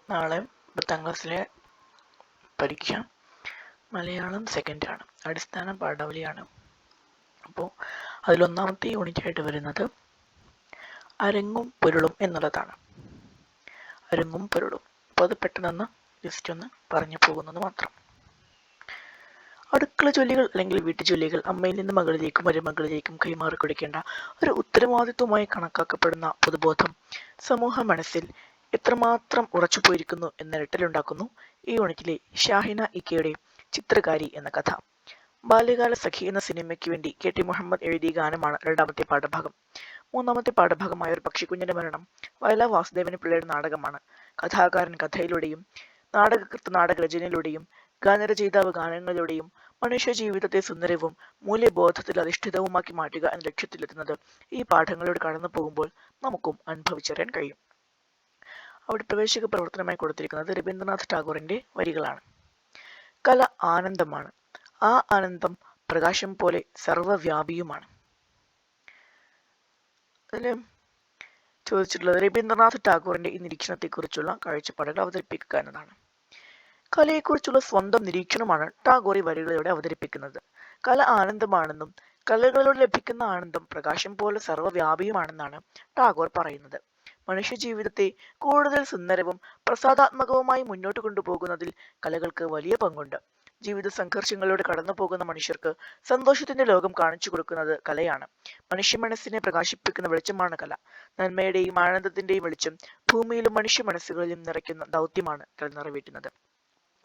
നാളെ 10ാം ക്ലാസ്സിലെ പരീക്ഷ മലയാളം സെക്കൻഡാണ്. അടിസ്ഥാന പാഠാവലിയാണ്. അപ്പോൾ അതിലൊന്നാമത്തെ യൂണിറ്റായിട്ട് വരുന്നത് അരങ്ങും പൊരുളും എന്നുള്ളതാണ്. അരങ്ങും പൊരുളും. അപ്പോൾ അത് പെട്ടെന്ന് ജസ്റ്റ് ഒന്ന് പറഞ്ഞു പോകുന്നത് മാത്രം. അടുക്കള ജോലികൾ അല്ലെങ്കിൽ വീട്ടുജോലികൾ അമ്മയിൽ നിന്ന് മകളിലേക്കും മരുമകളിലേക്കും കൈമാറി കൊടുക്കേണ്ട ഒരു ഉത്തരവാദിത്വമായി കണക്കാക്കപ്പെടുന്ന പൊതുബോധം സമൂഹ മനസ്സിൽ എത്രമാത്രം ഉറച്ചുപോയിരിക്കുന്നു എന്ന ഞെട്ടലുണ്ടാക്കുന്നു ഈ യൂണിറ്റിലെ ഷാഹിന ഇക്കയുടെ ചിത്രകാരി എന്ന കഥ. ബാല്യകാല സഖി എന്ന സിനിമയ്ക്ക് വേണ്ടി KT മുഹമ്മദ് എഴുതിയ ഗാനമാണ് രണ്ടാമത്തെ പാഠഭാഗം. മൂന്നാമത്തെ പാഠഭാഗമായ ഒരു പക്ഷിക്കുഞ്ഞിന്റെ മരണം വയലാർ വാസുദേവൻ പിള്ളയുടെ നാടകമാണ്. കഥാകാരൻ കഥയിലൂടെയും നാടകകൃത്ത് നാടകരചനയിലൂടെയും ഗാനരചയിതാവ് ഗാനങ്ങളിലൂടെയും മനുഷ്യ ജീവിതത്തെ സുന്ദരവും മൂല്യബോധത്തിൽ അധിഷ്ഠിതവുമാക്കി മാറ്റുക എന്ന ലക്ഷ്യത്തിലെത്തുന്നത് ഈ പാഠങ്ങളിലൂടെ കടന്നു പോകുമ്പോൾ നമുക്കും അനുഭവിച്ചറിയാൻ കഴിയും. അവിടെ പ്രവേശക പ്രവർത്തനമായി കൊടുത്തിരിക്കുന്നത് രവീന്ദ്രനാഥ് ടാഗോറിന്റെ വരികളാണ്. കല ആനന്ദമാണ്. ആ ആനന്ദം പ്രകാശം പോലെ സർവ്വവ്യാപിയുമാണ്. അതിൽ ചോദിച്ചിട്ടുള്ളത് രവീന്ദ്രനാഥ് ടാഗോറിന്റെ ഈ നിരീക്ഷണത്തെക്കുറിച്ചുള്ള കാഴ്ചപ്പാടുകൾ അവതരിപ്പിക്കുക എന്നതാണ്. കലയെക്കുറിച്ചുള്ള സ്വന്തം നിരീക്ഷണമാണ് ടാഗോർ ഈ വരികളിലൂടെ അവതരിപ്പിക്കുന്നത്. കല ആനന്ദമാണെന്നും കലകളിലൂടെ ലഭിക്കുന്ന ആനന്ദം പ്രകാശം പോലെ സർവ്വവ്യാപിയുമാണെന്നാണ് ടാഗോർ പറയുന്നത്. മനുഷ്യ ജീവിതത്തെ കൂടുതൽ സുന്ദരവും പ്രസാദാത്മകവുമായി മുന്നോട്ട് കൊണ്ടുപോകുന്നതിൽ കലകൾക്ക് വലിയ പങ്കുണ്ട്. ജീവിത സംഘർഷങ്ങളിലൂടെ കടന്നു പോകുന്ന മനുഷ്യർക്ക് സന്തോഷത്തിന്റെ ലോകം കാണിച്ചു കൊടുക്കുന്നത് കലയാണ്. മനുഷ്യ മനസ്സിനെ പ്രകാശിപ്പിക്കുന്ന വെളിച്ചമാണ് കല. നന്മയുടെയും ആനന്ദത്തിന്റെയും വെളിച്ചം ഭൂമിയിലും മനുഷ്യ മനസ്സുകളിലും നിറയ്ക്കുന്ന ദൗത്യമാണ് കല നിറവേറ്റുന്നത്.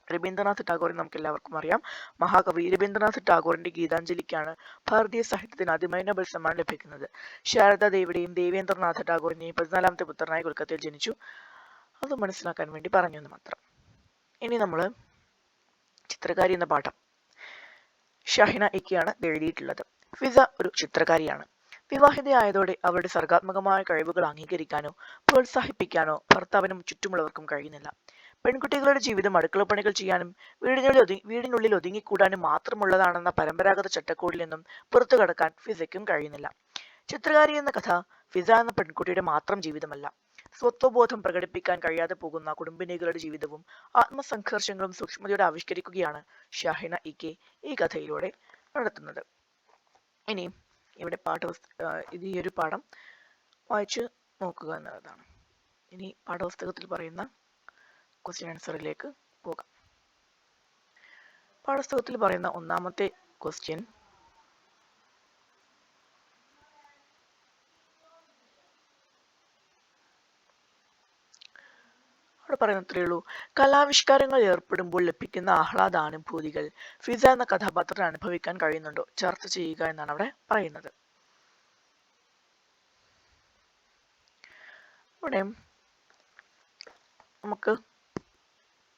രവീന്ദ്രനാഥ് ടാഗോറിനെ നമുക്ക് എല്ലാവർക്കും അറിയാം. മഹാകവി രവീന്ദ്രനാഥ് ടാഗോറിന്റെ ഗീതാഞ്ജലിക്കാണ് ഭാരതീയ സാഹിത്യത്തിന് ആദ്യമായി നൊബേൽ സമ്മാനം ലഭിക്കുന്നത്. ശാരദാദേവിയുടെയും ദേവേന്ദ്രനാഥ ടാഗോറിന്റെയും 14ാമത്തെ പുത്രനായി കൊൽക്കത്തയിൽ ജനിച്ചു. അത് മനസ്സിലാക്കാൻ വേണ്ടി പറഞ്ഞു എന്ന് മാത്രം. ഇനി നമ്മൾ ചിത്രകാരി എന്ന പാഠം ഷാഹിന ഇക്കയാണ് എഴുതിയിട്ടുള്ളത്. ഫിസ ഒരു ചിത്രകാരിയാണ്. വിവാഹിതയായതോടെ അവരുടെ സർഗാത്മകമായ കഴിവുകൾ അംഗീകരിക്കാനോ പ്രോത്സാഹിപ്പിക്കാനോ ഭർത്താവിനും ചുറ്റുമുള്ളവർക്കും കഴിയുന്നില്ല. പെൺകുട്ടികളുടെ ജീവിതം അടുക്കളപ്പണികൾ ചെയ്യാനും വീടിനുള്ളിൽ ഒതുങ്ങിക്കൂടാനും മാത്രമുള്ളതാണെന്ന പരമ്പരാഗത ചട്ടക്കൂടിൽ നിന്നും പുറത്തു കടക്കാൻ ഫിസയ്ക്കും കഴിയുന്നില്ല. ചിത്രകാരി എന്ന കഥ ഫിസ എന്ന പെൺകുട്ടിയുടെ മാത്രം ജീവിതമല്ല. സ്വത്വബോധം പ്രകടിപ്പിക്കാൻ കഴിയാതെ പോകുന്ന കുടുംബിനികളുടെ ജീവിതവും ആത്മസംഘർഷങ്ങളും സൂക്ഷ്മതയോടെ ആവിഷ്കരിക്കുകയാണ് ഷാഹിന ഇക്കെ ഈ കഥയിലൂടെ നടത്തുന്നത്. ഇനി ഇവിടെ ഇത് ഈ ഒരു പാഠം വായിച്ച് നോക്കുക എന്നുള്ളതാണ്. ഇനി പാഠപുസ്തകത്തിൽ പറയുന്ന ക്വസ്റ്റ്യൻ ആൻസറിലേക്ക് പോകാം. പാഠപുസ്തകത്തിൽ പറയുന്ന ഒന്നാമത്തെ ക്വസ്റ്റ്യൻ അവിടെ പറയുന്നത്രേ ഉള്ളൂ. കലാവിഷ്കാരങ്ങൾ ഏർപ്പെടുമ്പോൾ ലഭിക്കുന്ന ആഹ്ലാദാനുഭൂതികൾ ഫിസ എന്ന കഥാപാത്രത്തിന് അനുഭവിക്കാൻ കഴിയുന്നുണ്ടോ? ചർച്ച ചെയ്യുക എന്നാണ് അവിടെ പറയുന്നത്. ഇവിടെ നമുക്ക്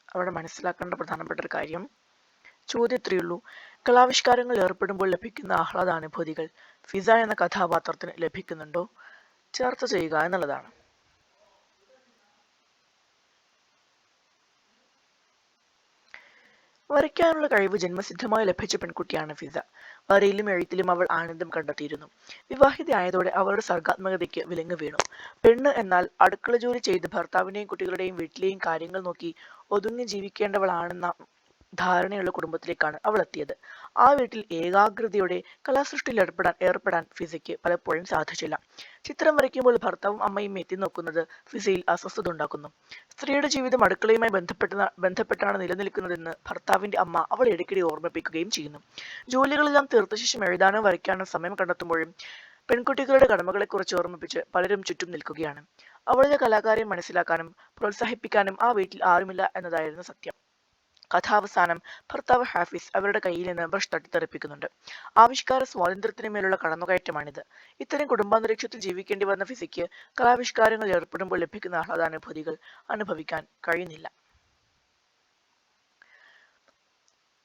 അവിടെ മനസ്സിലാക്കേണ്ട പ്രധാനപ്പെട്ട ഒരു കാര്യം ചോദ്യത്രേ ഉള്ളൂ. കലാവിഷ്കാരങ്ങൾ ഏർപ്പെടുമ്പോൾ ലഭിക്കുന്ന ആഹ്ലാദാനുഭൂതികൾ ഫിസ എന്ന കഥാപാത്രത്തിന് ലഭിക്കുന്നുണ്ടോ? ചർച്ച ചെയ്യുക എന്നുള്ളതാണ്. വരയ്ക്കാനുള്ള കഴിവ് ജന്മസിദ്ധമായി ലഭിച്ച പെൺകുട്ടിയാണ് ഫിസ. വരയിലും എഴുത്തിലും അവൾ ആനന്ദം കണ്ടെത്തിയിരുന്നു. വിവാഹിതയായതോടെ അവളുടെ സർഗാത്മകതയ്ക്ക് വിലങ്ങ് വീണു. പെണ്ണ് എന്നാൽ അടുക്കള ജോലി ചെയ്ത് ഭർത്താവിന്റെയും കുട്ടികളുടെയും വീട്ടിലെയും കാര്യങ്ങൾ നോക്കി ഒതുങ്ങി ജീവിക്കേണ്ടവളാണെന്ന ധാരണയുള്ള കുടുംബത്തിലേക്കാണ് അവൾ എത്തിയത്. ആ വീട്ടിൽ ഏകാഗ്രതയോടെ കലാസൃഷ്ടിയിൽ ഏർപ്പെടാൻ ഫിസയ്ക്ക് പലപ്പോഴും സാധിച്ചില്ല. ചിത്രം വരയ്ക്കുമ്പോൾ ഭർത്താവും അമ്മയും എത്തി നോക്കുന്നത് ഫിസയിൽ അസ്വസ്ഥത ഉണ്ടാക്കുന്നു. സ്ത്രീയുടെ ജീവിതം അടുക്കളയുമായി ബന്ധപ്പെട്ടാണ് നിലനിൽക്കുന്നതെന്ന് ഭർത്താവിന്റെ അമ്മ അവളെ ഇടയ്ക്കിടെ ഓർമ്മിപ്പിക്കുകയും ചെയ്യുന്നു. ജോലികളെല്ലാം തീർത്ത ശേഷം എഴുതാനോ വരയ്ക്കാനോ സമയം കണ്ടെത്തുമ്പോഴും പെൺകുട്ടികളുടെ കടമകളെക്കുറിച്ച് ഓർമ്മിപ്പിച്ച് പലരും ചുറ്റും നിൽക്കുകയാണ്. അവളിലെ കലാകാര്യം മനസ്സിലാക്കാനും പ്രോത്സാഹിപ്പിക്കാനും ആ വീട്ടിൽ ആരുമില്ല എന്നതായിരുന്നു സത്യം. കഥാവസാനം ഭർത്താവ് ഹാഫിസ് അവരുടെ കയ്യിൽ നിന്ന് ബ്രഷ് തട്ടിത്തെറിപ്പിക്കുന്നുണ്ട്. ആവിഷ്കാര സ്വാതന്ത്ര്യത്തിന് മേലുള്ള കടന്നുകയറ്റമാണിത്. ഇത്തരം കുടുംബാന്തരീക്ഷത്തിൽ ജീവിക്കേണ്ടി വന്ന ഫിസയ്ക്ക് കലാവിഷ്കാരങ്ങൾ ഏർപ്പെടുമ്പോൾ ലഭിക്കുന്ന ആഹ്ലാദാനുഭൂതികൾ അനുഭവിക്കാൻ കഴിയുന്നില്ല.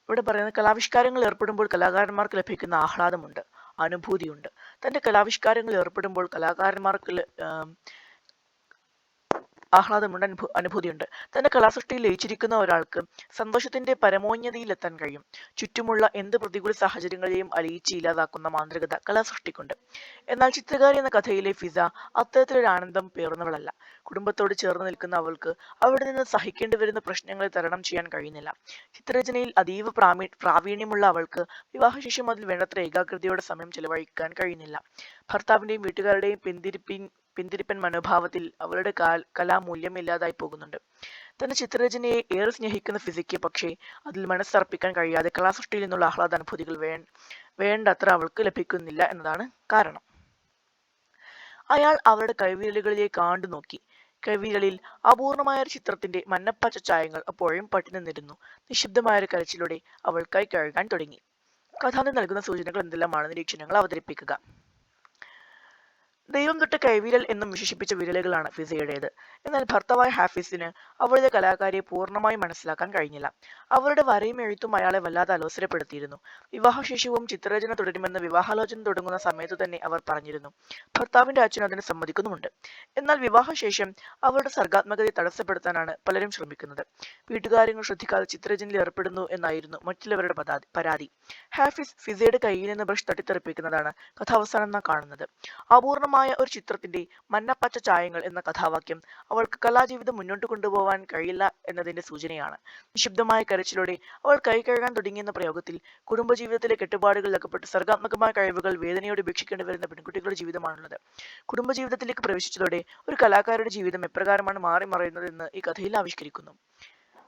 ഇവിടെ പറയുന്നത് കലാവിഷ്കാരങ്ങൾ ഏർപ്പെടുമ്പോൾ കലാകാരന്മാർക്ക് ലഭിക്കുന്ന ആഹ്ലാദമുണ്ട്, അനുഭൂതിയുണ്ട്. തന്റെ കലാവിഷ്കാരങ്ങൾ ഏർപ്പെടുമ്പോൾ കലാകാരന്മാർക്ക് ആഹ്ലാദമുണ്ട്, അനുഭൂതിയുണ്ട്. തന്റെ കലാസൃഷ്ടിയിൽ ലയിച്ചിരിക്കുന്ന ഒരാൾക്ക് സന്തോഷത്തിന്റെ പരമോന്നതിയിലെത്താൻ കഴിയും. ചുറ്റുമുള്ള എന്ത് പ്രതികൂല സാഹചര്യങ്ങളെയും അലിയിച്ച് ഇല്ലാതാക്കുന്ന മാന്ത്രികത കലാസൃഷ്ടിക്കുണ്ട്. എന്നാൽ ചിത്രകാരി എന്ന കഥയിലെ ഫിസ അത്തരത്തിലൊരു ആനന്ദം പേറുന്നവളല്ല. കുടുംബത്തോട് ചേർന്ന് നിൽക്കുന്ന അവൾക്ക് അവിടെ നിന്ന് സഹിക്കേണ്ടി വരുന്ന പ്രശ്നങ്ങളെ തരണം ചെയ്യാൻ കഴിയുന്നില്ല. ചിത്രരചനയിൽ അതീവ പ്രാവീണ്യമുള്ള അവൾക്ക് വിവാഹശേഷം അതിൽ വേണ്ടത്ര ഏകാഗ്രതയോടെ സമയം ചെലവഴിക്കാൻ കഴിയുന്നില്ല. ഭർത്താവിന്റെയും വീട്ടുകാരുടെയും പിന്തിരിപ്പൻ മനോഭാവത്തിൽ അവളുടെ കലാമൂല്യം ഇല്ലാതായി പോകുന്നുണ്ട്. തന്റെ ചിത്രരചനയെ ഏറെ സ്നേഹിക്കുന്ന ഫിസയ്ക്ക് പക്ഷേ അതിൽ മനസ്സർപ്പിക്കാൻ കഴിയാതെ കലാസൃഷ്ടിയിൽ നിന്നുള്ള ആഹ്ലാദാനുഭൂതികൾ വേണ്ടത്ര അവൾക്ക് ലഭിക്കുന്നില്ല എന്നതാണ് കാരണം. അയാൾ അവളുടെ കൈവിരലുകളിലേക്ക് ആണ്ടു നോക്കി. കൈവിരലിൽ അപൂർണമായ ഒരു ചിത്രത്തിന്റെ മഞ്ഞപ്പച്ച ചായങ്ങൾ അപ്പോഴും പട്ടി നിന്നിരുന്നു. നിശബ്ദമായ ഒരു കരച്ചിലൂടെ അവൾ കൈ കഴുകാൻ തുടങ്ങി. കഥാന്തി നൽകുന്ന സൂചനകൾ എന്തെല്ലാമാണ്? നിരീക്ഷണങ്ങൾ അവതരിപ്പിക്കുക. ദൈവം തൊട്ട കൈവിരൽ എന്നും വിശേഷിപ്പിച്ച വിരലുകളാണ് ഫിസയുടേത്. എന്നാൽ ഭർത്താവായ ഹാഫിസിന് അവളുടെ കലാകാരിയെ പൂർണ്ണമായി മനസ്സിലാക്കാൻ കഴിഞ്ഞില്ല. അവരുടെ വരയും എഴുത്തും അയാളെ വല്ലാതെ അലോസരപ്പെടുത്തിയിരുന്നു. വിവാഹശേഷവും ചിത്രരചന തുടരുമെന്ന് വിവാഹാലോചന തുടങ്ങുന്ന സമയത്തു തന്നെ അവർ പറഞ്ഞിരുന്നു. ഭർത്താവിന്റെ അച്ഛൻ അതിന് സമ്മതിക്കുന്നുമുണ്ട്. എന്നാൽ വിവാഹശേഷം അവരുടെ സർഗാത്മകതയെ തടസ്സപ്പെടുത്താനാണ് പലരും ശ്രമിക്കുന്നത്. വീട്ടുകാര്യങ്ങൾ ശ്രദ്ധിക്കാതെ ചിത്രരചനയിൽ ഏർപ്പെടുന്നു എന്നായിരുന്നു മറ്റുള്ളവരുടെ പരാതി. ഹാഫിസ് ഫിസയുടെ കയ്യിൽ നിന്ന് ബ്രഷ് തട്ടിത്തെറിപ്പിക്കുന്നതാണ് കഥാവസാനം നാം കാണുന്നത്. അപൂർണമായ ഒരു ചിത്രത്തിന്റെ മഞ്ഞപ്പച്ച ചായങ്ങൾ എന്ന കഥാവാക്യം അവൾക്ക് കലാജീവിതം മുന്നോട്ട് കൊണ്ടുപോകാൻ കഴിയില്ല എന്നതിന്റെ സൂചനയാണ്. നിശബ്ദമായ കരച്ചിലോടെ അവൾ കൈ കഴുകാൻ തുടങ്ങിയെന്ന പ്രയോഗത്തിൽ കുടുംബജീവിതത്തിലെ കെട്ടുപാടുകളിൽ അകപ്പെട്ട് സർഗാത്മകമായ കഴിവുകൾ വേദനയോട് ഉപേക്ഷിക്കേണ്ടി വരുന്ന പെൺകുട്ടികളുടെ ജീവിതമാണുള്ളത്. കുടുംബജീവിതത്തിലേക്ക് പ്രവേശിച്ചതോടെ ഒരു കലാകാരിയുടെ ജീവിതം എപ്രകാരമാണ് മാറി മറയുന്നതെന്ന് ഈ കഥയിൽ ആവിഷ്കരിക്കുന്നു.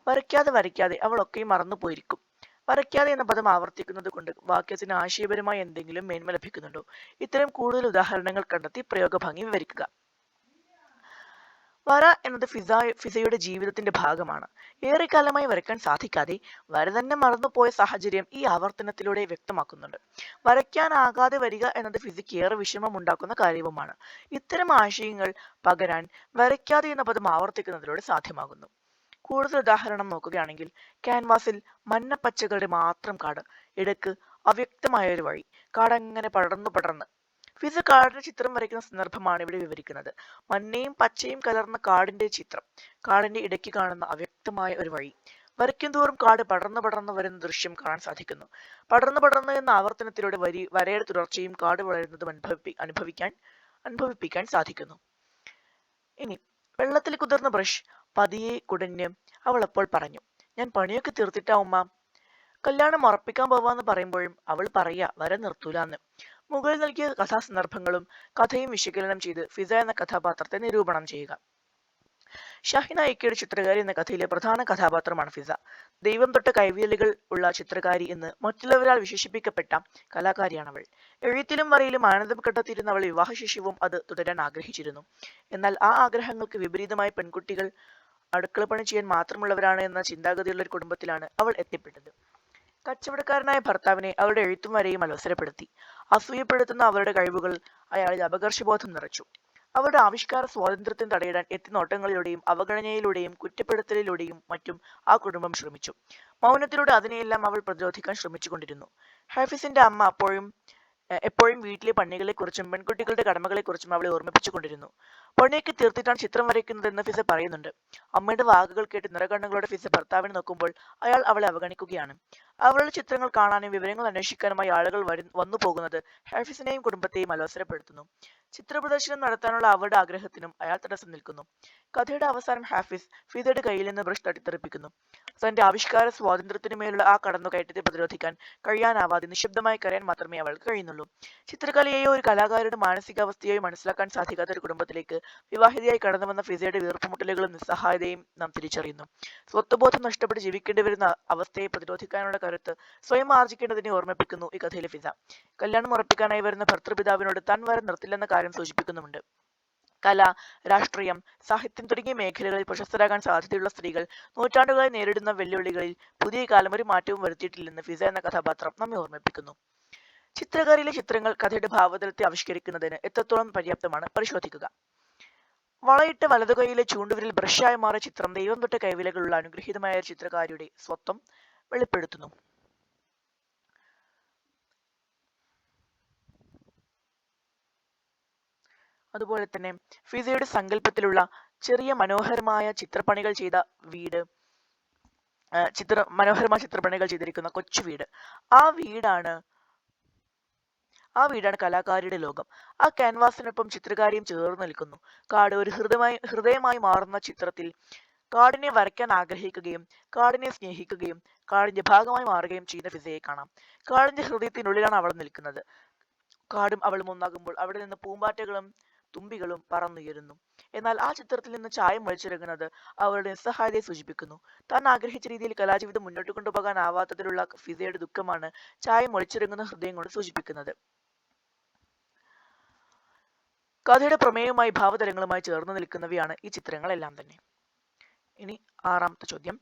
വരയ്ക്കാതെ അവളൊക്കെയും മറന്നു പോയിരിക്കും. വരയ്ക്കാതെ എന്ന പദം ആവർത്തിക്കുന്നത് കൊണ്ട് വാക്യത്തിന് ആശയപരമായി എന്തെങ്കിലും മേന്മ ലഭിക്കുന്നുണ്ടോ? ഇത്തരം കൂടുതൽ ഉദാഹരണങ്ങൾ കണ്ടെത്തി പ്രയോഗഭംഗി വിവരിക്കുക. വര എന്നത് ഫിസയുടെ ജീവിതത്തിന്റെ ഭാഗമാണ്. ഏറെക്കാലമായി വരയ്ക്കാൻ സാധിക്കാതെ വര തന്നെ മറന്നുപോയ സാഹചര്യം ഈ ആവർത്തനത്തിലൂടെ വ്യക്തമാക്കുന്നുണ്ട്. വരയ്ക്കാനാകാതെ വരിക എന്നത് ഫിസയ്ക്ക് ഏറെ വിഷമമുണ്ടാക്കുന്ന കാര്യവുമാണ്. ഇത്തരം ആശയങ്ങൾ പകരാൻ വരയ്ക്കാതെ എന്ന പദം ആവർത്തിക്കുന്നതിലൂടെ സാധ്യമാകുന്നു. കൂടുതൽ ഉദാഹരണം നോക്കുകയാണെങ്കിൽ ക്യാൻവാസിൽ മഞ്ഞപ്പച്ചകളുടെ മാത്രം കാട്, ഇടയ്ക്ക് അവ്യക്തമായ ഒരു വഴി, കാടങ്ങനെ പടർന്ന് ഫിസ കാടിന്റെ ചിത്രം വരയ്ക്കുന്ന സന്ദർഭമാണ് ഇവിടെ വിവരിക്കുന്നത്. മഞ്ഞയും പച്ചയും കലർന്ന കാടിന്റെ ചിത്രം, കാടിന്റെ ഇടയ്ക്ക് കാണുന്ന അവ്യക്തമായ ഒരു വഴി. വരയ്ക്കും തോറും കാട് പടർന്നു വരുന്ന ദൃശ്യം കാണാൻ സാധിക്കുന്നു. പടർന്നു എന്ന ആവർത്തനത്തിലൂടെ വരയുടെ തുടർച്ചയും കാട് വളരുന്നതും അനുഭവിപ്പിക്കാൻ സാധിക്കുന്നു. ഇനി വെള്ളത്തിൽ കുതിർന്ന ബ്രഷ് പതിയെ കുടഞ്ഞ് അവൾ അപ്പോൾ പറഞ്ഞു, ഞാൻ പണിയൊക്കെ തീർത്തിട്ടാ ഉമ്മ. കല്യാണം ഉറപ്പിക്കാൻ പോവാന്ന് പറയുമ്പോഴും അവൾ പറയാ വര നിർത്തൂലാന്ന്. മുകളിൽ നൽകിയ കഥാസന്ദർഭങ്ങളും കഥയും വിശകലനം ചെയ്ത് ഫിസ എന്ന കഥാപാത്രത്തെ നിരൂപണം ചെയ്യുക. ഷാഹിന ഇക്കയുടെ ചിത്രകാരി എന്ന കഥയിലെ പ്രധാന കഥാപാത്രമാണ് ഫിസ. ദൈവം തൊട്ട കൈവിരലുകൾ ഉള്ള ചിത്രകാരി എന്ന് മറ്റുള്ളവരാൽ വിശേഷിപ്പിക്കപ്പെട്ട കലാകാരിയാണവൾ. എഴുത്തിലും വരയിലും ആനന്ദം കണ്ടെത്തിയിരുന്ന അവൾ വിവാഹശേഷവും അത് തുടരാൻ ആഗ്രഹിച്ചിരുന്നു. എന്നാൽ ആ ആഗ്രഹങ്ങൾക്ക് വിപരീതമായി പെൺകുട്ടികൾ അടുക്കളപ്പണി ചെയ്യാൻ മാത്രമുള്ളവരാണ് എന്ന ചിന്താഗതിയുള്ള ഒരു കുടുംബത്തിലാണ് അവൾ എത്തിപ്പെട്ടത്. കച്ചവടക്കാരനായ ഭർത്താവിനെ അവരുടെ എഴുത്തും വരയും അലോസരപ്പെടുത്തി. അസൂയപ്പെടുത്തുന്ന അവരുടെ കഴിവുകൾ അയാളിൽ അപകർഷബോധം നിറച്ചു. അവരുടെ ആവിഷ്കാര സ്വാതന്ത്ര്യത്തിന് തടയിടാൻ എത്തിനോട്ടങ്ങളിലൂടെയും അവഗണനയിലൂടെയും കുറ്റപ്പെടുത്തലിലൂടെയും മറ്റും ആ കുടുംബം ശ്രമിച്ചു. മൗനത്തിലൂടെ അതിനെയെല്ലാം അവൾ പ്രതിരോധിക്കാൻ ശ്രമിച്ചുകൊണ്ടിരുന്നു. ഹാഫിസിന്റെ അമ്മ എപ്പോഴും വീട്ടിലെ പണികളെക്കുറിച്ചും പെൺകുട്ടികളുടെ കടമകളെക്കുറിച്ചും അവളെ ഓർമ്മിപ്പിച്ചുകൊണ്ടിരുന്നു. പണിയൊക്കെ തീർത്തിട്ടാണ് ചിത്രം വരയ്ക്കുന്നതെന്ന് ഫിസ പറയുന്നുണ്ട്. അമ്മയുടെ വാക്കുകൾ കേട്ട് നിറകണ്ണുകളോടെ ഫിസ ഭർത്താവിനെ നോക്കുമ്പോൾ അയാൾ അവളെ അവഗണിക്കുകയാണ്. അവളുടെ ചിത്രങ്ങൾ കാണാനും വിവരങ്ങൾ അന്വേഷിക്കാനുമായി ആളുകൾ വന്നു പോകുന്നത് ഹാഫിസിനെയും കുടുംബത്തെയും അലോസരപ്പെടുത്തുന്നു. ചിത്രപ്രദർശനം നടത്താനുള്ള അവരുടെ ആഗ്രഹത്തിനും അയാൾ തടസ്സം നിൽക്കുന്നു. കഥയുടെ അവസാനം ഹാഫിസ് ഫിസയുടെ കയ്യിൽ നിന്ന് ബ്രഷ് തട്ടിത്തെറിപ്പിക്കുന്നു. തന്റെ ആവിഷ്കാര സ്വാതന്ത്ര്യത്തിനുമേലുള്ള ആ കടന്നുകയറ്റത്തെ പ്രതിരോധിക്കാൻ കഴിയാനാവാതെ നിശബ്ദമായി കരയാൻ മാത്രമേ അവൾക്ക് കഴിയുന്നുള്ളൂ. ചിത്രകലയെയോ ഒരു കലാകാരിയുടെ മാനസികാവസ്ഥയെയോ മനസ്സിലാക്കാൻ സാധിക്കാത്ത ഒരു കുടുംബത്തിലേക്ക് വിവാഹിതയായി കടന്നുവന്ന ഫിസയുടെ വീർപ്പുമുട്ടലുകളും നിസ്സഹായതയും നാം തിരിച്ചറിയുന്നു. സ്വത്വബോധം നഷ്ടപ്പെട്ട് ജീവിക്കേണ്ടി വരുന്ന അവസ്ഥയെ പ്രതിരോധിക്കാനുള്ള കരുത്ത് സ്വയം ആർജിക്കേണ്ടതിനെ ഓർമ്മിപ്പിക്കുന്നു ഈ കഥയിലെ ഫിസ. കല്യാണം ഉറപ്പിക്കാനായി വരുന്ന ഭർതൃപിതാവിനോട് താൻ വര നിർത്തില്ലെന്ന കാര്യം സൂചിപ്പിക്കുന്നുമുണ്ട്. കല, രാഷ്ട്രീയം, സാഹിത്യം തുടങ്ങിയ മേഖലകളിൽ പ്രശസ്തരാകാൻ സാധ്യതയുള്ള സ്ത്രീകൾ നൂറ്റാണ്ടുകളായി നേരിടുന്ന വെല്ലുവിളികളിൽ പുതിയ കാലം ഒരു മാറ്റവും വരുത്തിയിട്ടില്ലെന്ന് ഫിസ എന്ന കഥാപാത്രം നമ്മെ ഓർമ്മിപ്പിക്കുന്നു. ചിത്രകാരിയിലെ ചിത്രങ്ങൾ കഥയുടെ ഭാവതലത്തെ ആവിഷ്കരിക്കുന്നതിന് എത്രത്തോളം പര്യാപ്തമാണ് പരിശോധിക്കുക. വളയിട്ട വലതുകൈയിലെ ചൂണ്ടുവിരൽ ബ്രഷായി മാറിയ ചിത്രം ദൈവം തൊട്ട കൈവിരലുകളുള്ള അനുഗ്രഹീതമായ ഒരു ചിത്രകാരിയുടെ സ്വത്വം വെളിപ്പെടുത്തുന്നു. അതുപോലെ തന്നെ ഫിസയുടെ സങ്കല്പത്തിലുള്ള ചെറിയ മനോഹരമായ ചിത്രപ്പണികൾ ചെയ്ത വീട്, മനോഹരമായ ചിത്രപ്പണികൾ ചെയ്തിരിക്കുന്ന കൊച്ചു വീട്. ആ വീടാണ് ആ വീടാണ് കലാകാരിയുടെ ലോകം. ആ ക്യാൻവാസിനൊപ്പം ചിത്രകാരിയും ചേർന്ന് നിൽക്കുന്നു. കാട് ഒരു ഹൃദയമായി മാറുന്ന ചിത്രത്തിൽ കാടിനെ വരയ്ക്കാൻ ആഗ്രഹിക്കുകയും കാടിനെ സ്നേഹിക്കുകയും കാടിന്റെ ഭാഗമായി മാറുകയും ചെയ്യുന്ന ഫിസയെ കാണാം. കാടിന്റെ ഹൃദയത്തിനുള്ളിലാണ് അവൾ നിൽക്കുന്നത്. കാടും അവളും ഒന്നാകുമ്പോൾ അവിടെ നിന്ന് പൂമ്പാറ്റകളും തുമ്പികളും പറന്നുയരുന്നു. എന്നാൽ ആ ചിത്രത്തിൽ നിന്ന് ചായം വലിച്ചിറങ്ങുന്നത് അവളുടെ നിസ്സഹായതയെ സൂചിപ്പിക്കുന്നു. താൻ ആഗ്രഹിച്ച രീതിയിൽ കലാജീവിതം മുന്നോട്ട് കൊണ്ടുപോകാനാവാത്തതിലുള്ള ഫിസയുടെ ദുഃഖമാണ് ചായം ഒളിച്ചിറങ്ങുന്ന ഹൃദയം കൊണ്ട് സൂചിപ്പിക്കുന്നത്. കഥയുടെ പ്രമേയവുമായി ഭാവതലങ്ങളുമായി ചേർന്ന് നിൽക്കുന്നവയാണ് ഈ ചിത്രങ്ങളെല്ലാം തന്നെ. ഇനി 6ാമത്തെ ചോദ്യം.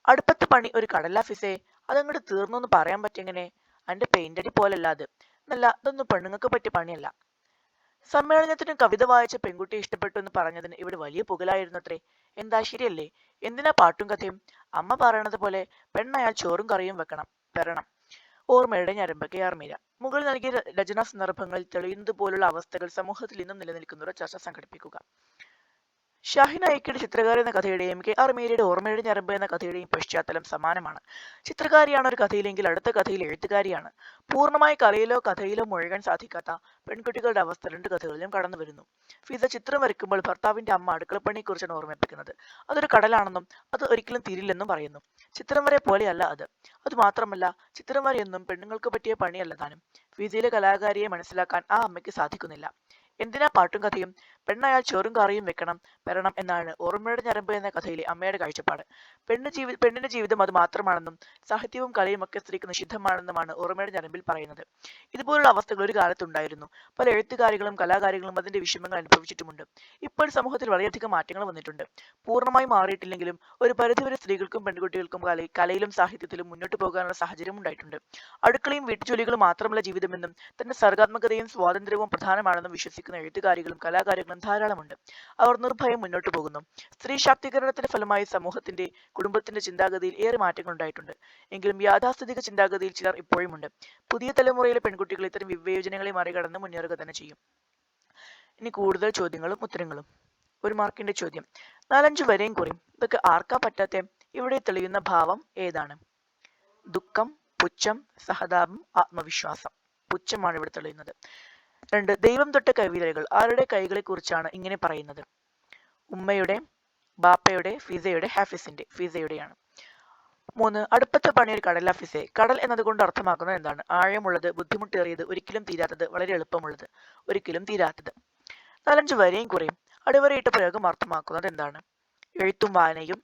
അടുപ്പത്ത് പണി ഒരു കടലാ ഫിസേ, അതങ്ങോട്ട് തീർന്നു എന്ന് പറയാൻ പറ്റെങ്ങനെ? അതിന്റെ പെയിന്റടി പോലല്ല അത്. എന്നല്ല, അതൊന്നും പെണ്ണുങ്ങൾക്ക് പറ്റിയ പണിയല്ല. സമ്മേളനത്തിന് കവിത വായിച്ച പെൺകുട്ടിയെ ഇഷ്ടപ്പെട്ടു എന്ന് പറഞ്ഞതിന് ഇവിടെ വലിയ പുകലായിരുന്നു അത്രേ. എന്താ, ശരിയല്ലേ? എന്തിനാ പാട്ടും കഥയും? അമ്മ പറയണത് പോലെ പെണ്ണയാൽ ചോറും കറിയും വരണം. ഓർമ്മയുടെ ഞരമ്പ്, KR മീര. മുകളിൽ നൽകിയ രചനാ സന്ദർഭങ്ങളിൽ തെളിയുന്നത് പോലുള്ള അവസ്ഥകൾ സമൂഹത്തിൽ ഇന്നും നിലനിൽക്കുന്ന ഒരു ചർച്ച സംഘടിപ്പിക്കുക. ഷാഹിൻ അയ്യക്കയുടെ ചിത്രകാരി എന്ന കഥയുടെയും KR മീരയുടെ ഓർമ്മയുടെ ഞരമ്പ് എന്ന കഥയുടെയും പശ്ചാത്തലം സമാനമാണ്. ചിത്രകാരിയാണ് ഒരു കഥയിലെങ്കിൽ അടുത്ത കഥയിൽ എഴുത്തുകാരിയാണ്. പൂർണ്ണമായി കലയിലോ കഥയിലോ മുഴുകാൻ സാധിക്കാത്ത പെൺകുട്ടികളുടെ അവസ്ഥ 2 കഥകളിലും കടന്നു വരുന്നു. ഫിസ ചിത്രം വരയ്ക്കുമ്പോൾ ഭർത്താവിന്റെ അമ്മ അടുക്കളപ്പണിയെക്കുറിച്ചാണ് ഓർമ്മിപ്പിക്കുന്നത്. അതൊരു കടലാണെന്നും അത് ഒരിക്കലും തീരില്ലെന്നും പറയുന്നു. ചിത്രം വരെ പോലെയല്ല അത്. അതുമാത്രമല്ല, ചിത്രം വരെയൊന്നും പെണ്ണുങ്ങൾക്ക് പറ്റിയ പണിയല്ല താനും. ഫിസയിലെ കലാകാരിയെ മനസ്സിലാക്കാൻ ആ അമ്മയ്ക്ക് സാധിക്കുന്നില്ല. എന്തിനാ പാട്ടും കഥയും? പെണ്ണയാൽ ചോറും കറിയും വരണം എന്നാണ് ഓർമ്മയുടെ ഞരമ്പ് എന്ന കഥയിലെ അമ്മയുടെ കാഴ്ചപ്പാട്. പെണ്ണിന്റെ ജീവിതം അത് മാത്രമാണെന്നും സാഹിത്യവും കലയും ഒക്കെ സ്ത്രീക്ക് നിഷിദ്ധമാണെന്നുമാണ് ഓർമ്മയുടെ ഞരമ്പിൽ പറയുന്നത്. ഇതുപോലുള്ള അവസ്ഥകൾ ഒരു കാലത്തുണ്ടായിരുന്നു. പല എഴുത്തുകാരികളും കലാകാരികളും അതിന്റെ വിഷമങ്ങൾ അനുഭവിച്ചിട്ടുമുണ്ട്. ഇപ്പോൾ സമൂഹത്തിൽ വളരെയധികം മാറ്റങ്ങൾ വന്നിട്ടുണ്ട്. പൂർണ്ണമായി മാറിയിട്ടില്ലെങ്കിലും ഒരു പരിധിവരെ സ്ത്രീകൾക്കും പെൺകുട്ടികൾക്കും കലയിലും സാഹിത്യത്തിലും മുന്നോട്ട് പോകാനുള്ള സാഹചര്യം ഉണ്ടായിട്ടുണ്ട്. അടുക്കളയും വീട്ടുജോലികളും മാത്രമല്ല ജീവിതമെന്നും തന്റെ സർഗാത്മകതയും സ്വാതന്ത്ര്യവും പ്രധാനമാണെന്നും വിശ്വസിക്കുന്ന എഴുത്തുകാരികളും കലാകാരികളും ധാരാളമുണ്ട്. അവർ നിർഭയം മുന്നോട്ട് പോകുന്നു. സ്ത്രീ ശാക്തീകരണത്തിന്റെ ഫലമായി സമൂഹത്തിന്റെ കുടുംബത്തിന്റെ ചിന്താഗതിയിൽ ഏറെ മാറ്റങ്ങൾ ഉണ്ടായിട്ടുണ്ട്. എങ്കിലും യാഥാസ്ഥിതിക ചിന്താഗതിയിൽ ചിലർ ഇപ്പോഴുമുണ്ട്. പുതിയ തലമുറയിലെ പെൺകുട്ടികൾ ഇത്തരം വിവേചനങ്ങളെ മറികടന്ന് മുന്നേറുക തന്നെ ചെയ്യും. ഇനി കൂടുതൽ ചോദ്യങ്ങളും ഉത്തരങ്ങളും. 1 മാർക്കിന്റെ ചോദ്യം. 4-5 വരെയും കുറിയും. ഇതൊക്കെ ആർക്കാ പറ്റാത്തെ? ഇവിടെ തെളിയുന്ന ഭാവം ഏതാണ്? ദുഃഖം, പുച്ഛം, സഹതാപം, ആത്മവിശ്വാസം. പുച്ഛമാണ് ഇവിടെ തെളിയുന്നത്. 2 ദൈവം തൊട്ട കൈവിരലുകൾ. ആരുടെ കൈകളെ കുറിച്ചാണ് ഇങ്ങനെ പറയുന്നത്? ഉമ്മയുടെ, ബാപ്പയുടെ, ഫിസയുടെ, ഹാഫിസിന്റെ. ഫിസയുടെയാണ്. 3 അടുപ്പത്തെ പണി ഒരു കടലാ ഫിസേ. കടൽ എന്നതുകൊണ്ട് അർത്ഥമാക്കുന്നത് എന്താണ്? ആഴമുള്ളത്, ബുദ്ധിമുട്ടേറിയത്, ഒരിക്കലും തീരാത്തത്, വളരെ എളുപ്പമുള്ളത്, ഒരിക്കലും തീരാത്തത്. 4-5 വരെയും കുറയും. അടിവരയിട്ട പ്രയോഗം അർത്ഥമാക്കുന്നത് എന്താണ്? എഴുത്തും വായനയും.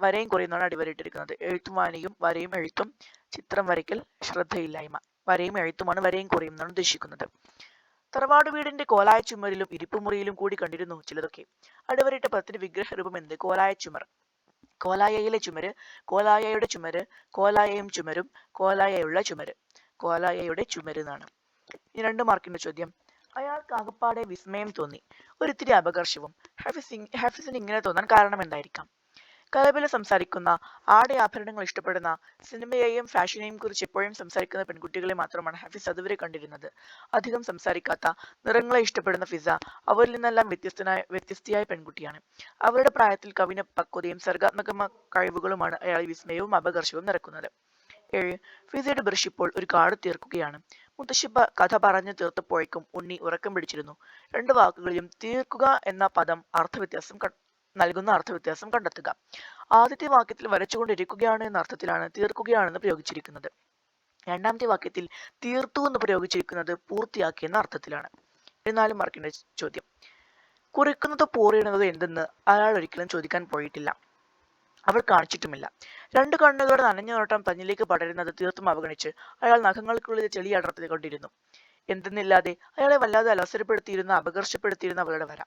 വരയും കുറയുന്നതാണ് അടിവരയിട്ടിരിക്കുന്നത്. എഴുത്തും വായനയും, വരയും എഴുത്തും, ചിത്രം വരയ്ക്കൽ, ശ്രദ്ധയില്ലായ്മ. വരയും എഴുത്തുമാണ് വരയും കുറയും എന്നാണ് ഉദ്ദേശിക്കുന്നത്. തറവാട് വീടിന്റെ കോലായ ചുമരിലും ഇരിപ്പുമുറിയിലും കൂടി കണ്ടിരുന്നു ചിലതൊക്കെ. അടിവരയിട്ട പദത്തിന്റെ വിഗ്രഹരൂപം എന്ത്? കോലായ ചുമർ. കോലായയിലെ ചുമര്, കോലായയുടെ ചുമര്, കോലായയും ചുമരും, കോലായയുള്ള ചുമര്. കോലായയുടെ ചുമര് എന്നാണ്. ഈ 2 മാർക്കിന്റെ ചോദ്യം. അയാൾക്ക് ആകപ്പാടെ വിസ്മയം തോന്നി, ഒരിത്തിരി അപകർഷവും. ഹാഫിസിന് ഇങ്ങനെ തോന്നാൻ കാരണം എന്തായിരിക്കാം? കലപില സംസാരിക്കുന്ന, ആഭരണങ്ങൾ ഇഷ്ടപ്പെടുന്ന, സിനിമയെയും ഫാഷനെയും കുറിച്ച് എപ്പോഴും സംസാരിക്കുന്ന പെൺകുട്ടികളെ മാത്രമാണ് ഹാഫിസ് അതുവരെ കണ്ടിരുന്നത്. അധികം സംസാരിക്കാത്ത, നിറങ്ങളെ ഇഷ്ടപ്പെടുന്ന ഫിസ അവരിൽ നിന്നെല്ലാം വ്യത്യസ്തയായ പെൺകുട്ടിയാണ്. അവരുടെ പ്രായത്തിൽ കവിന പക്വതയും സർഗാത്മക കഴിവുകളുമാണ് അയാളെ വിസ്മയവും അപകർഷവും നിറക്കുന്നത്. 7 ഫിസയുടെ ബ്രഷ് ഇപ്പോൾ ഒരു കാട് തീർക്കുകയാണ്. മുത്തശ്ശി കഥ പറഞ്ഞു തീർത്തപ്പോഴേക്കും ഉണ്ണി ഉറക്കം പിടിച്ചിരുന്നു. 2 വാക്കുകളിലും തീർക്കുക എന്ന പദം നൽകുന്ന അർത്ഥവ്യത്യാസം കണ്ടെത്തുക. ആദ്യത്തെ വാക്യത്തിൽ വരച്ചുകൊണ്ടിരിക്കുകയാണ് എന്ന അർത്ഥത്തിലാണ് തീർക്കുകയാണെന്ന് പ്രയോഗിച്ചിരിക്കുന്നത്. 2ാമത്തെ വാക്യത്തിൽ തീർത്തു എന്ന് പ്രയോഗിച്ചിരിക്കുന്നത് പൂർത്തിയാക്കി എന്ന അർത്ഥത്തിലാണ്. 4 മാർക്കിന്റെ ചോദ്യം. കുറിക്കുന്നതോ പോറിയിടുന്നതോ എന്തെന്ന് അയാൾ ഒരിക്കലും ചോദിക്കാൻ പോയിട്ടില്ല. അവൾ കാണിച്ചിട്ടുമില്ല. 2 കണ്ണുകളുടെ നനഞ്ഞ നോട്ടം തന്നിലേക്ക് പടരുന്നത് തീർത്തും അവഗണിച്ച് അയാൾ നഖങ്ങൾക്കുള്ളിൽ ചെളി അടർത്തിക്കൊണ്ടിരുന്നു. എന്തെന്നില്ലാതെ അയാളെ വല്ലാതെ അലസരപ്പെടുത്തിയിരുന്ന, അപകർഷപ്പെടുത്തിയിരുന്ന അവളുടെ വര.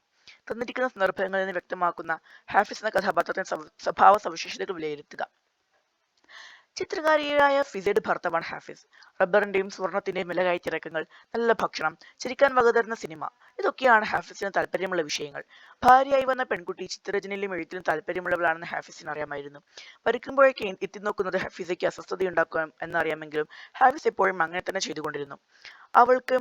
തന്നിരിക്കുന്ന സന്ദർഭങ്ങളിൽ നിന്ന് വ്യക്തമാക്കുന്ന ഹാഫിസ് എന്ന കഥാപാത്രത്തിന്റെ സ്വഭാവ സവിശേഷതകൾ വിലയിരുത്തുക. ചിത്രകാരിയായ ഫിസയുടെ ഭർത്താവാണ് ഹാഫിസ്. റബ്ബറിന്റെയും സ്വർണത്തിന്റെയും വിലകയറ്റിറക്കങ്ങൾ, നല്ല ഭക്ഷണം, ചിരിക്കാൻ വകതരുന്ന സിനിമ, ഇതൊക്കെയാണ് ഹാഫിസിന് താല്പര്യമുള്ള വിഷയങ്ങൾ. ഭാര്യയായി വന്ന പെൺകുട്ടി ചിത്രരചനയിലും എഴുത്തിലും താല്പര്യമുള്ളവളാണെന്ന് ഹാഫിസിന് അറിയാമായിരുന്നു. വരയ്ക്കുമ്പോഴേക്ക് എത്തിനോക്കുന്നത് ഫിസയ്ക്ക് അസ്വസ്ഥതയുണ്ടാക്കും എന്നറിയാമെങ്കിലും ഹാഫിസ് എപ്പോഴും അങ്ങനെ തന്നെ ചെയ്തുകൊണ്ടിരുന്നു. അവൾക്ക്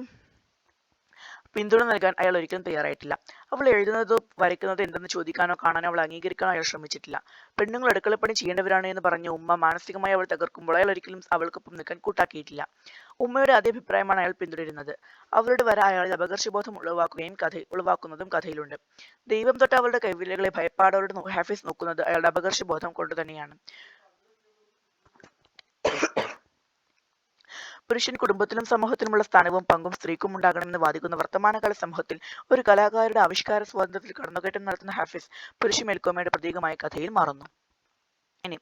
പിന്തുണ നൽകാൻ അയാൾ ഒരിക്കലും തയ്യാറായിട്ടില്ല. അവൾ എഴുതുന്നതോ വരയ്ക്കുന്നതോ എന്തെന്ന് ചോദിക്കാനോ കാണാനോ അവൾ അംഗീകരിക്കാനോ അയാൾ ശ്രമിച്ചിട്ടില്ല. പെണ്ണുങ്ങൾ അടുക്കളപ്പണി ചെയ്യേണ്ടവരാണ് എന്ന് പറഞ്ഞ ഉമ്മ മാനസികമായി അവൾ തകർക്കുമ്പോൾ അയാൾ ഒരിക്കലും അവൾക്കൊപ്പം നിൽക്കാൻ കൂട്ടാക്കിയിട്ടില്ല. ഉമ്മയുടെ അതേ അഭിപ്രായമാണ് അയാൾ പിന്തുടരുന്നത്. അവളുടെ വര അയാളിൽ അപകർഷബോധം ഉളവാക്കുന്നതും കഥയിലുണ്ട്. ദൈവം തൊട്ട് അവളുടെ കൈവിരലുകളെ ഭയപ്പാടോടെ ഹാഫിസ് നോക്കുന്നത് അയാളുടെ അപകർഷബോധം കൊണ്ട് തന്നെയാണ്. പുരുഷൻ കുടുംബത്തിലും സമൂഹത്തിലുമുള്ള സ്ഥാനവും പങ്കും സ്ത്രീക്കും ഉണ്ടാകണമെന്ന് വാദിക്കുന്ന വർത്തമാനകാല സമൂഹത്തിൽ ഒരു കലാകാരുടെ ആവിഷ്കാര സ്വാതന്ത്ര്യത്തിൽ കടന്നുകയറ്റം നടത്തുന്ന ഹാഫിസ് പുരുഷ മേൽക്കോയ്മയുടെ പ്രതീകമായ കഥയിൽ മാറുന്നു. ഇനി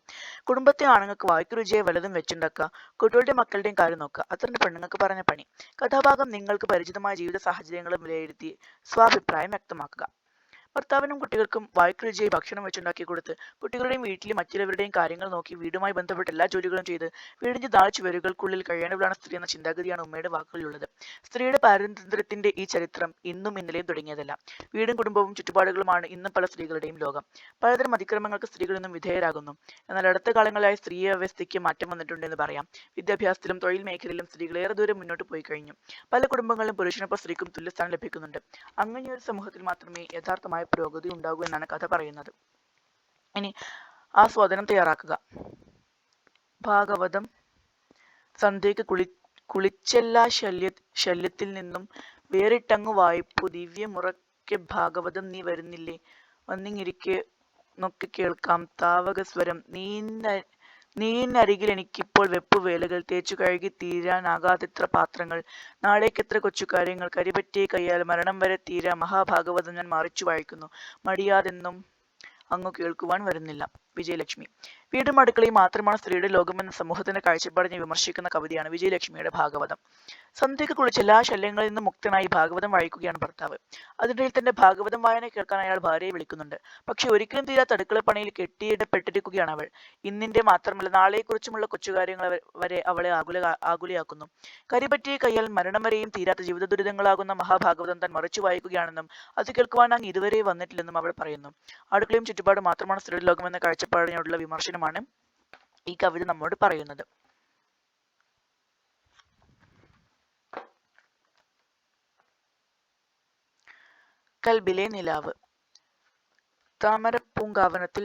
കുടുംബത്തെ ആണുങ്ങൾക്ക് വായ്ക്കുരുചിയെ വലുതും വെച്ചുണ്ടാക്കുക, കുട്ടികളുടെ മക്കളുടെയും കാര്യം നോക്കുക, അത്രണ്ട് പെണ്ണുങ്ങൾക്ക് പറഞ്ഞ പണി. കഥാഭാഗം നിങ്ങൾക്ക് പരിചിതമായ ജീവിത സാഹചര്യങ്ങളും വിലയിരുത്തി സ്വാഭിപ്രായം വ്യക്തമാക്കുക. ഭർത്താവിനും കുട്ടികൾക്കും വായ്ക്കുരുചിയായി ഭക്ഷണം വെച്ചുണ്ടാക്കി കൊടുത്ത് കുട്ടികളുടെയും വീട്ടിലെ മറ്റുള്ളവരുടെയും കാര്യങ്ങൾ നോക്കി വീടുമായി ബന്ധപ്പെട്ട എല്ലാ ജോലികളും ചെയ്ത് വീടിന്റെ 4 ചുവരുകൾക്കുള്ളിൽ കഴിയേണ്ടവളാണ് സ്ത്രീ എന്ന ചിന്താഗതിയാണ് ഉമ്മയുടെ വാക്കുകളിലുള്ളത്. സ്ത്രീയുടെ പാരതന്ത്ര്യത്തിന്റെ ഈ ചരിത്രം ഇന്നും ഇന്നലെയും തുടങ്ങിയതല്ല. വീടും കുടുംബവും ചുറ്റുപാടുകളുമാണ് ഇന്നും പല സ്ത്രീകളുടെയും ലോകം. പലതരം അതിക്രമങ്ങൾക്ക് സ്ത്രീകൾ ഇന്നും വിധേയരാകുന്നു. എന്നാൽ അടുത്ത കാലങ്ങളായി സ്ത്രീ വ്യവസ്ഥയ്ക്ക് മാറ്റം വന്നിട്ടുണ്ടെന്ന് പറയാം. വിദ്യാഭ്യാസത്തിലും തൊഴിൽ മേഖലയിലും സ്ത്രീകൾ ഏറെ ദൂരം മുന്നോട്ട് പോയി കഴിഞ്ഞു. പല കുടുംബങ്ങളിലും പുരുഷനൊപ്പം സ്ത്രീക്കും തുല്യസ്ഥാനം ലഭിക്കുന്നുണ്ട്. അങ്ങനെയൊരു സമൂഹത്തിൽ മാത്രമേ യഥാർത്ഥമായ പുരോഗതി ഉണ്ടാകൂ എന്നാണ് കഥ പറയുന്നത്. ഇനി ആസ്വാദനം തയ്യാറാക്കുക. ഭാഗവതം. സന്ധ്യയ്ക്ക് കുളിച്ചെല്ലാ ശല്യത്തിൽ നിന്നും വേറിട്ടങ്ങു വായ്പു ദിവ്യമുറക്കെ ഭാഗവതം നീ വരുന്നില്ലേ, വന്നിങ്ങിരിക്കെ നൊക്കെ കേൾക്കാം താവകസ്വരം നീന്നരികിൽ എനിക്കിപ്പോൾ വെപ്പുവേലകൾ തേച്ചു കഴുകി തീരാനാകാതെത്ര പാത്രങ്ങൾ, നാളേക്കെത്ര കൊച്ചു കാര്യങ്ങൾ, കരിപറ്റിയ കയ്യാൽ മരണം വരെ തീരാ മഹാഭാഗവതം ഞാൻ മറിച്ചു വായിക്കുന്നു, മടിയാതെന്നും അങ്ങു കേൾക്കുവാൻ വരുന്നില്ല. വിജയലക്ഷ്മി. വീടും അടുക്കളയും മാത്രമാണ് സ്ത്രീയുടെ ലോകമെന്ന സമൂഹത്തിന്റെ കാഴ്ചപ്പാടിനെ വിമർശിക്കുന്ന കവിതയാണ് വിജയലക്ഷ്മിയുടെ ഭാഗവതം. സന്ധ്യയ്ക്ക് കുളിച്ച് എല്ലാ ശല്യങ്ങളിൽ നിന്നും മുക്തനായി ഭാഗവതം വായിക്കുകയാണ് ഭർത്താവ്. അതിനിടയിൽ തന്റെ ഭാഗവതം വായന കേൾക്കാൻ അയാൾ ഭാര്യയെ വിളിക്കുന്നുണ്ട്. പക്ഷെ ഒരിക്കലും തീരാത്ത അടുക്കളപ്പണിയിൽ കെട്ടിയിടപ്പെട്ടിരിക്കുകയാണ് അവൾ. ഇന്നിന്റെ മാത്രമല്ല നാളെക്കുറിച്ചുമുള്ള കൊച്ചുകാര്യങ്ങൾ വരെ അവളെ ആകുലയാക്കുന്നു. കരിപറ്റിയ കയ്യാൽ മരണം വരെയും തീരാത്ത ജീവിത ദുരിതങ്ങളാകുന്ന മഹാഭാഗവതം താൻ മറിച്ചു വായിക്കുകയാണെന്നും അത് കേൾക്കുവാൻ അങ്ങ് ഇതുവരെ വന്നിട്ടില്ലെന്നും അവൾ പറയുന്നു. അടുക്കളയും ചുറ്റുപാടും മാത്രമാണ് സ്ത്രീയുടെ ലോകമെന്ന കാഴ്ചപ്പാടിനോടുള്ള വിമർശനമാണ് ഈ കവിത നമ്മോട് പറയുന്നത്. കൽബിലെ നിലാവ്. താമരപ്പൂങ്കാവനത്തിൽ